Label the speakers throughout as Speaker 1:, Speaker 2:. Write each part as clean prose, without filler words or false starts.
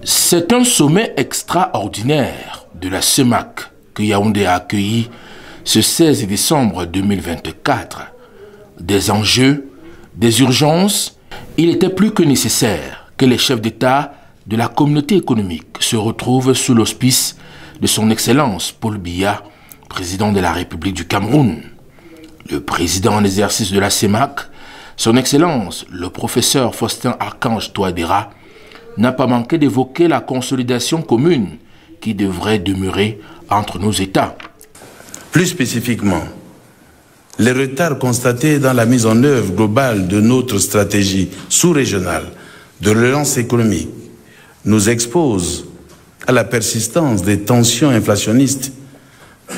Speaker 1: C'est un sommet extraordinaire de la CEMAC que Yaoundé a accueilli ce 16 décembre 2024. Des enjeux, des urgences, il était plus que nécessaire que les chefs d'État de la communauté économique se retrouvent sous l'auspice de son Excellence Paul Biya, président de la République du Cameroun. Le président en exercice de la CEMAC, son Excellence, le professeur Faustin Archange Touadéra, n'a pas manqué d'évoquer la consolidation commune qui devrait demeurer entre nos États.
Speaker 2: Plus spécifiquement, les retards constatés dans la mise en œuvre globale de notre stratégie sous-régionale de relance économique nous exposent à la persistance des tensions inflationnistes,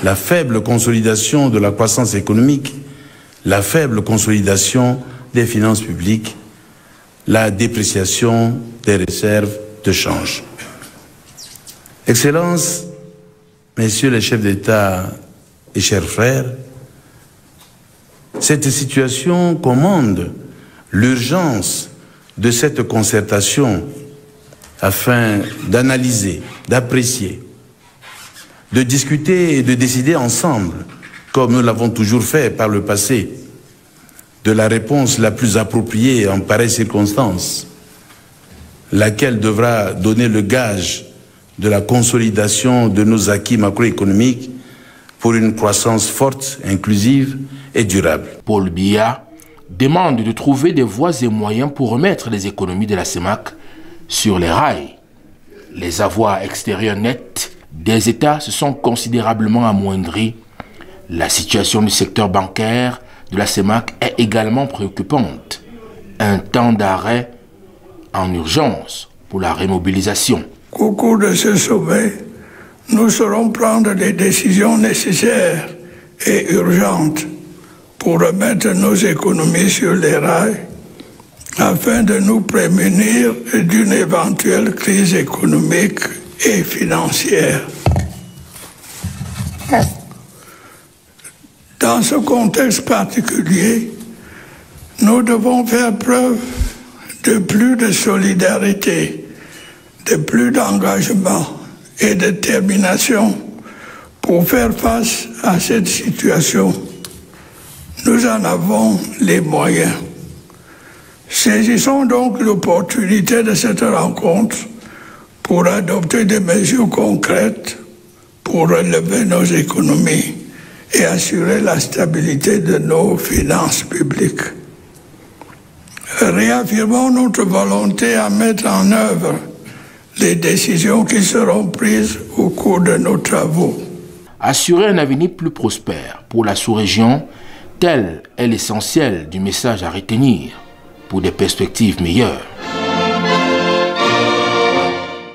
Speaker 2: la faible consolidation de la croissance économique, la faible consolidation des finances publiques, la dépréciation des réserves de change. Excellences, Messieurs les chefs d'État et chers frères, cette situation commande l'urgence de cette concertation afin d'analyser, d'apprécier, de discuter et de décider ensemble, comme nous l'avons toujours fait par le passé, de la réponse la plus appropriée en pareille circonstance, laquelle devra donner le gage de la consolidation de nos acquis macroéconomiques pour une croissance forte, inclusive et durable.
Speaker 1: Paul Biya demande de trouver des voies et moyens pour remettre les économies de la CEMAC sur les rails. Les avoirs extérieurs nets des États se sont considérablement amoindris. La situation du secteur bancaire de la CEMAC est également préoccupante. Un temps d'arrêt en urgence pour la remobilisation.
Speaker 3: Au cours de ce sommet, nous saurons prendre les décisions nécessaires et urgentes pour remettre nos économies sur les rails afin de nous prémunir d'une éventuelle crise économique et financière. Dans ce contexte particulier, nous devons faire preuve de plus de solidarité, de plus d'engagement et de détermination pour faire face à cette situation. Nous en avons les moyens. Saisissons donc l'opportunité de cette rencontre pour adopter des mesures concrètes pour relever nos économies et assurer la stabilité de nos finances publiques. Réaffirmons notre volonté à mettre en œuvre les décisions qui seront prises au cours de nos travaux.
Speaker 1: Assurer un avenir plus prospère pour la sous-région, tel est l'essentiel du message à retenir pour des perspectives meilleures.